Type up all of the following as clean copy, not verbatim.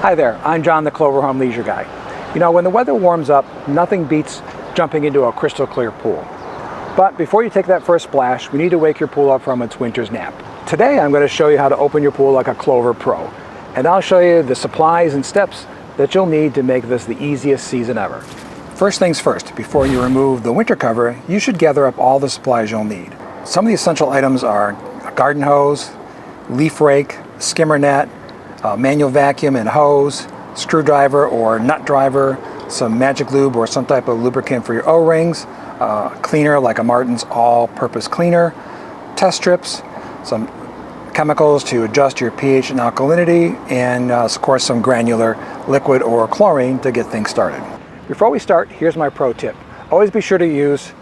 Hi there, I'm John the Clover Home Leisure Guy. You know, when the weather warms up, nothing beats jumping into a crystal clear pool. But before you take that first splash, we need to wake your pool up from its winter's nap. Today I'm going to show you how to open your pool like a Clover Pro. And I'll show you the supplies and steps that you'll need to make this the easiest season ever. First things first, before you remove the winter cover, you should gather up all the supplies you'll need. Some of the essential items are a garden hose, leaf rake, skimmer net, manual vacuum and hose, screwdriver or nut driver, some magic lube or some type of lubricant for your O-rings, cleaner like a Martin's all-purpose cleaner, test strips, some chemicals to adjust your pH and alkalinity, and of course some granular liquid or chlorine to get things started. Before we start, here's my pro tip. Always be sure to use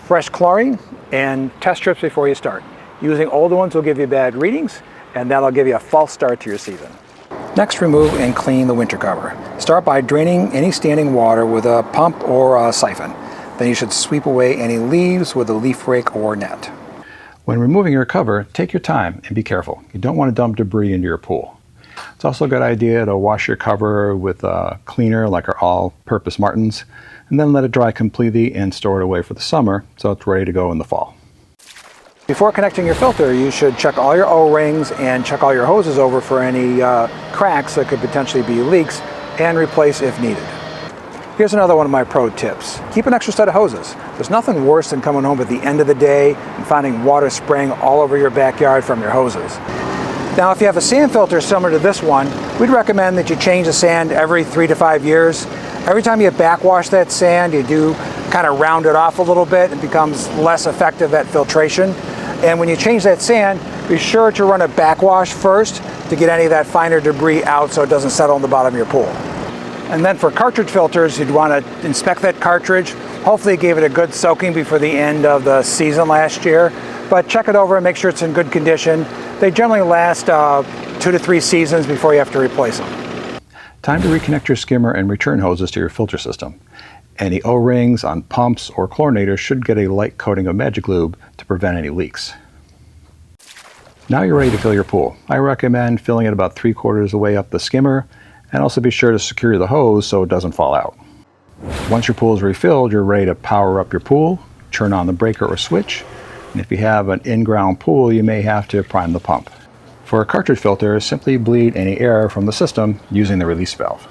fresh chlorine and test strips before you start. Using older ones will give you bad readings, and that'll give you a false start to your season. Next, remove and clean the winter cover. Start by draining any standing water with a pump or a siphon. Then you should sweep away any leaves with a leaf rake or net. When removing your cover, take your time and be careful. You don't want to dump debris into your pool. It's also a good idea to wash your cover with a cleaner like our all-purpose Martin's, and then let it dry completely and store it away for the summer so it's ready to go in the fall. Before connecting your filter, you should check all your O-rings and check all your hoses over for any cracks that could potentially be leaks, and replace if needed. Here's another one of my pro tips. Keep an extra set of hoses. There's nothing worse than coming home at the end of the day and finding water spraying all over your backyard from your hoses. Now, if you have a sand filter similar to this one, we'd recommend that you change the sand every 3 to 5 years. Every time you backwash that sand, you do kind of round it off a little bit. It becomes less effective at filtration. And when you change that sand, be sure to run a backwash first to get any of that finer debris out so it doesn't settle in the bottom of your pool. And then for cartridge filters, you'd want to inspect that cartridge. Hopefully you gave it a good soaking before the end of the season last year. But check it over and make sure it's in good condition. They generally last 2 to 3 seasons before you have to replace them. Time to reconnect your skimmer and return hoses to your filter system. Any O-rings on pumps or chlorinators should get a light coating of magic lube to prevent any leaks. Now you're ready to fill your pool. I recommend filling it about 3/4 of the way up the skimmer, and also be sure to secure the hose so it doesn't fall out. Once your pool is refilled, you're ready to power up your pool, turn on the breaker or switch, and if you have an in-ground pool, you may have to prime the pump. For a cartridge filter, simply bleed any air from the system using the release valve.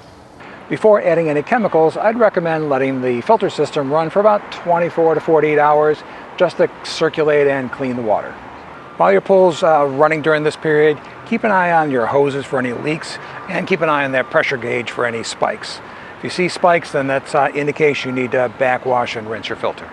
Before adding any chemicals, I'd recommend letting the filter system run for about 24 to 48 hours just to circulate and clean the water. While your pool's running during this period, keep an eye on your hoses for any leaks and keep an eye on that pressure gauge for any spikes. If you see spikes, then that's indication you need to backwash and rinse your filter.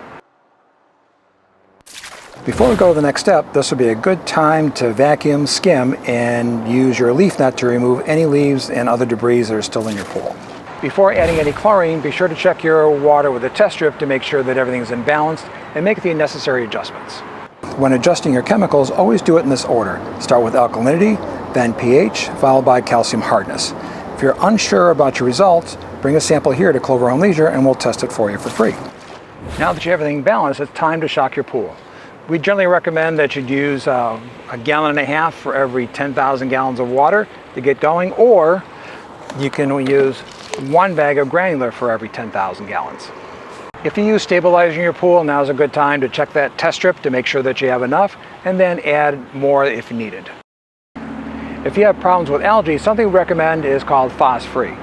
Before we go to the next step, this would be a good time to vacuum, skim, and use your leaf net to remove any leaves and other debris that are still in your pool. Before adding any chlorine, be sure to check your water with a test strip to make sure that everything's in balance and make the necessary adjustments. When adjusting your chemicals, always do it in this order. Start with alkalinity, then pH, followed by calcium hardness. If you're unsure about your results, bring a sample here to Clover Home Leisure and we'll test it for you for free. Now that you have everything balanced, it's time to shock your pool. We generally recommend that you'd use 1.5 gallons for every 10,000 gallons of water to get going, or you can use 1 bag of granular for every 10,000 gallons. If you use stabilizer in your pool, now's a good time to check that test strip to make sure that you have enough, and then add more if needed. If you have problems with algae, something we recommend is called Phos-Free.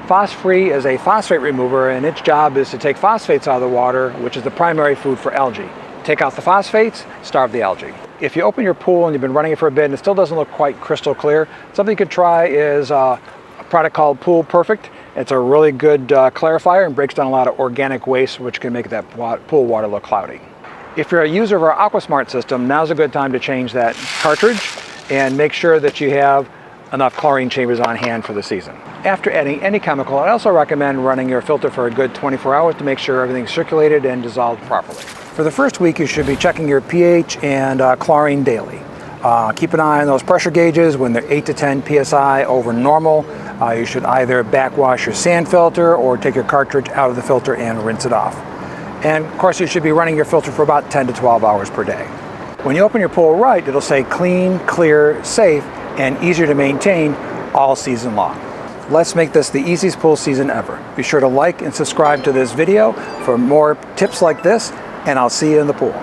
Phos-Free is a phosphate remover, and its job is to take phosphates out of the water, which is the primary food for algae. Take out the phosphates, starve the algae. If you open your pool and you've been running it for a bit and it still doesn't look quite crystal clear, something you could try is a product called Pool Perfect. It's a really good clarifier and breaks down a lot of organic waste, which can make that pool water look cloudy. If you're a user of our AquaSmart system, now's a good time to change that cartridge and make sure that you have enough chlorine chambers on hand for the season. After adding any chemical, I also recommend running your filter for a good 24 hours to make sure everything's circulated and dissolved properly. For the first week, you should be checking your pH and chlorine daily. Keep an eye on those pressure gauges. When they're 8 to 10 psi over normal, you should either backwash your sand filter or take your cartridge out of the filter and rinse it off. And of course, you should be running your filter for about 10 to 12 hours per day. When you open your pool right, it'll say clean, clear, safe, and easier to maintain all season long. let's make this the easiest pool season ever. Be sure to like and subscribe to this video for more tips like this, and I'll see you in the pool.